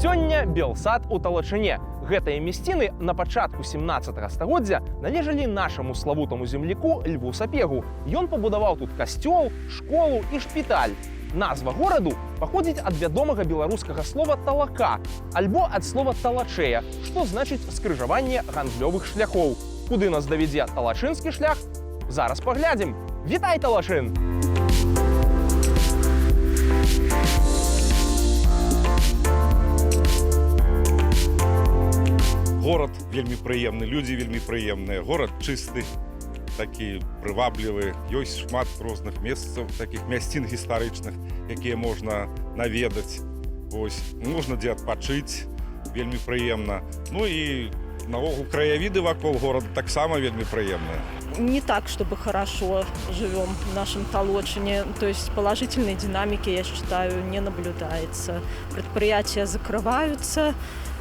Сёння Белсад у Талачыне. Гэтыя мясціны на пачатку 17 стагоддзя належалі нашаму славутаму земляку Льву Сапегу. Ён пабудаваў тут касцёл, школу і шпіталь. Назва гораду паходзіць ад вядомага беларускага слова «талака» альбо ад слова «талачэя», што значыць скрыжаванне гандлёвых шляхоў. Куды нас давядзе талачынскі шлях? Зараз паглядзім. Вітай, Талачын! Горад вельмі прыемны, людзі вельмі прыемныя, горад чысты, такі прываблівы. Ёсць шмат розных месцаў, такіх мясцін гістарычных, якія можна наведаць. Можна дзе адпачыць, вельмі прыемна. Ну і наогул краявіды вакол горада таксама вельмі прыемныя. Не так, чтобы хорошо живем в нашем Толочине. То есть положительной динамики, я считаю, не наблюдается. Предприятия закрываются,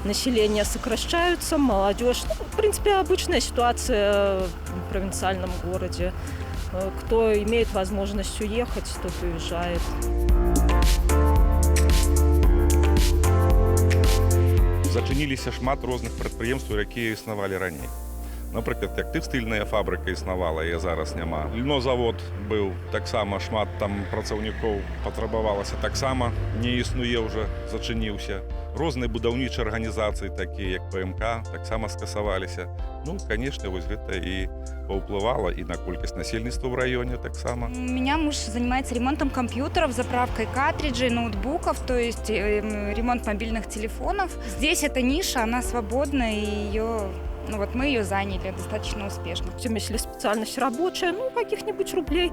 население сокращается, молодежь. Ну, в принципе, обычная ситуация в провинциальном городе. Кто имеет возможность уехать, тот уезжает. Зачыніліся шмат розных прадпрыемстваў, якія існавалі раней. Напрыклад, як тэкстыльная фабрыка існавала, яе зараз няма. Льнозавод быў, таксама шмат там працаўнікоў патрабавалася, таксама не існуе ўжо, зачыніўся. Розныя будаўнічыя арганізацыі, такія як ПМК, таксама скасаваліся. Ну, канешне, вось гэта і паўплывала і на колькасць насельніцтва ў раёне таксама. У меня муж занимается ремонтом компьютеров, заправкой картриджей, ноутбуков, то есть ремонт мобильных телефонов. Здесь эта ниша, она свободна, и ее... Ну вот мы ее заняли достаточно успешно. Если специальность рабочая, ну каких-нибудь рублей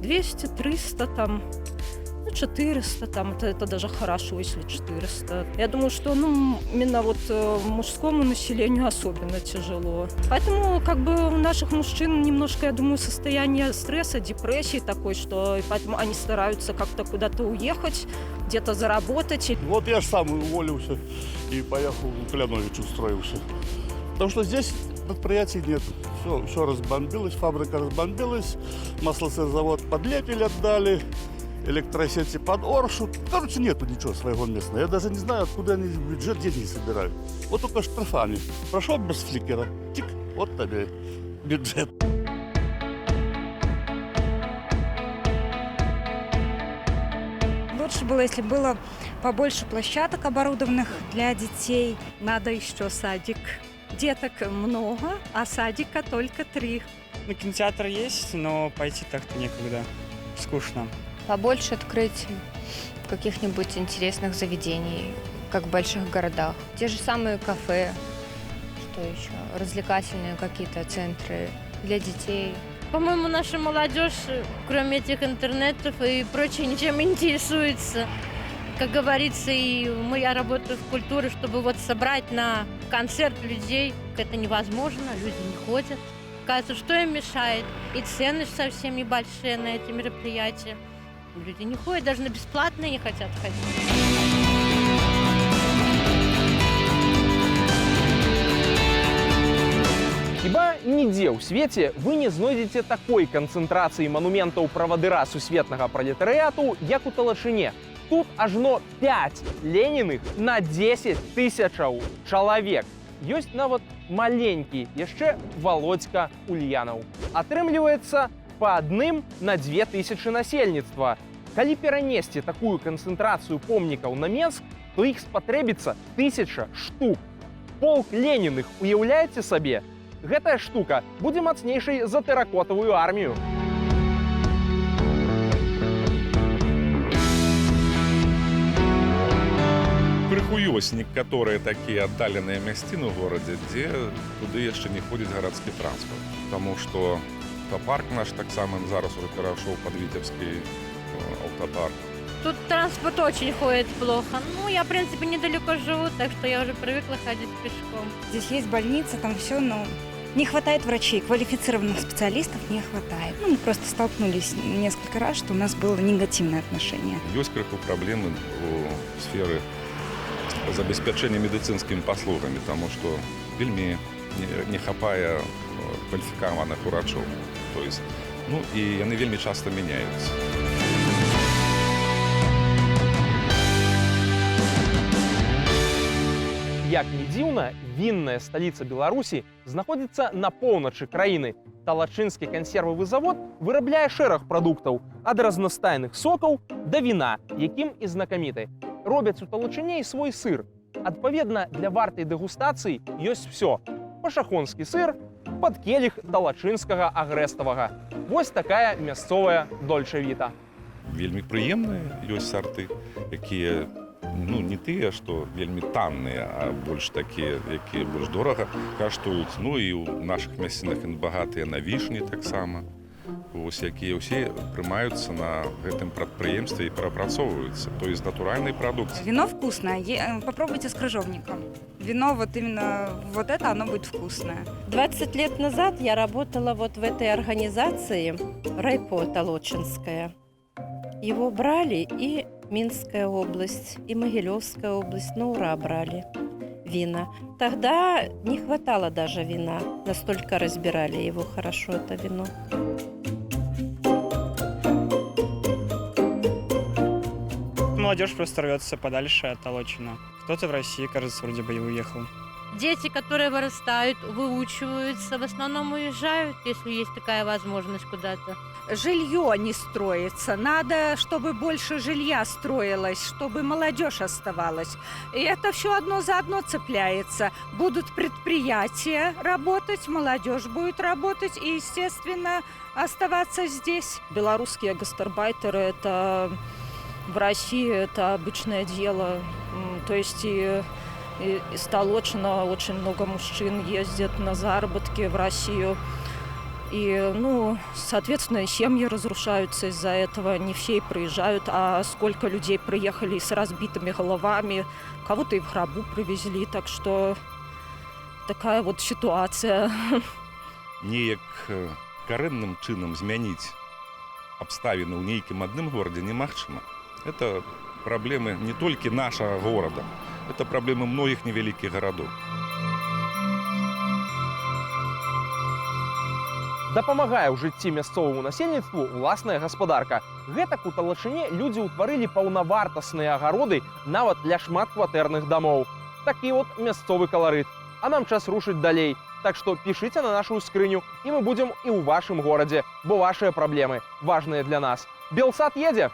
200, 300, там, ну 400, там, это даже хорошо, если 400. Я думаю, что именно вот мужскому населению особенно тяжело. Поэтому как бы у наших мужчин немножко, я думаю, состояние стресса, депрессии такой, что и поэтому они стараются как-то куда-то уехать, где-то заработать. Вот я же сам уволился и поехал в Клянович, устроился. Потому что здесь предприятий нет. Все разбомбилось, фабрика разбомбилась, маслосырзавод под Лепель отдали, электросети под Оршу. Короче, нету ничего своего местного. Я даже не знаю, откуда они в бюджет деньги собирают. Вот только штрафами. Прошел без фликера, тик, вот тебе бюджет. Лучше было, если было побольше площадок, оборудованных для детей. Надо еще садик. Деток много, а садика только 3. Ну, кинотеатр есть, но пойти так-то некогда. Скучно. Побольше открыть каких-нибудь интересных заведений, как в больших городах. Те же самые кафе, что еще, развлекательные какие-то центры для детей. По-моему, наша молодежь, кроме этих интернетов и прочее, ничем не интересуется. Как говорится, я работаю в культуре, чтобы вот собрать на концерт людей, это невозможно, люди не ходят. Кажется, что им мешает? И цены совсем небольшие на эти мероприятия. Люди не ходят, даже на бесплатные не хотят ходить. Хіба нідзе ў свеце вы не знойдзеце такой канцэнтрацыі манументаў правадыра сусветнага пралетарыяту, як у Талачыне. Тут ажно 5 Леніных на 10 тысячаў чалавек. Ёсць нават маленькі яшчэ Володька Ульянаў. Атрымліваецца па адным на 2000 насельніцтва. Калі перанесці такую канцэнтрацыю помнікаў на Менск, то іх спатрэбіцца 1000 штук. Полк Леніных, уяўляеце сабе? Гэтая штука будзе мацнейшай за тэракотавую армію. Крыху ёсць некаторыя такія аддаленыя мясціны ў горадзе, дзе туды яшчэ не ходзіць гарадскі транспарт. Таму што аўтапарк наш таксама зараз уже перайшоў пад Віцебскі аўтапарк. Тут транспорт очень ходит плохо. Ну, я, в принципе, недалеко живу, так что я уже привыкла ходить пешком. Здесь есть больница, там все, но не хватает врачей, квалифицированных специалистов не хватает. Мы просто столкнулись несколько раз, что у нас было негативное отношение. Ёсць крыху праблемы у сферы забеспячэння медыцынскімі паслугамі, таму што вельмі не хапае кваліфікаваных урачоў. То есть, і яны вельмі часта мяняюцца. Як ні дзіўна, вінная сталіца Беларусі знаходзіцца на поўначы краіны. Талачынскі кансервавы завод вырабляе шэраг прадуктаў ад разнастайных сокаў да віна, якім і знакаміты. Робяць у Талачыне і свой сыр. Адпаведна, для вартай дэгустацыі ёсць всё. Пашахонскі сыр, пад келіх талачынскага агрэставага. Вось такая мясцовая дольча-віта. Вельмі прыемныя ёсць сарты, якія не тыя, што вельмі танныя, а больш такія, якія больш дорага каштуюць. Ну і ў нашых мясцінах яны багатыя на вішні таксама. Вось якія ўсе прымаюцца на гэтым прадпрыемстве і перапрацоўваюцца, то есть натуральнай прадукцыі. Вино вкусное. Попробуйте с крыжовником. Вино вот именно вот это, оно будет вкусное. 20 лет назад я работала вот в этой организации, Райпо Толочинская. Его брали и Минская область, и Могилевская область, на ура брали вина. Тогда не хватало даже вина, настолько разбирали его хорошо, это вино. Молодежь просто рвется подальше от Толочина. Кто-то в России, кажется, вроде бы и уехал. Дети, которые вырастают, выучиваются, в основном уезжают, если есть такая возможность куда-то. Жилье не строится. Надо, чтобы больше жилья строилось, чтобы молодежь оставалась. И это все одно за одно цепляется. Будут предприятия работать, молодежь будет работать и, естественно, оставаться здесь. Белорусские гастарбайтеры – это в России это обычное дело. То есть из Толочина очень много мужчин ездят на заработки в Россию. И, соответственно, и семьи разрушаются из-за этого. Не все и приезжают, а сколько людей приехали с разбитыми головами, кого-то и в гробу привезли. Так что такая вот ситуация. Неяк карэнным чынам змяніць абставіны ў нейкім адным горадзе немагчыма. Это праблемы не толькі нашага горада, это праблемы многіх невялікіх гарадоў. Дапамагае ў жыцці мясцоваму насельніцтву ўласная гаспадарка. Гэтак у Талачыне людзі ўтварылі паўнавартасныя агароды нават для шматкватэрных дамоў. Такі от мясцовы каларыт. А нам час рушыць далей. Так што пішыце на нашу скрыню, і мы будзем і ў вашым горадзе, бо вашыя праблемы важныя для нас. Белсат едзе!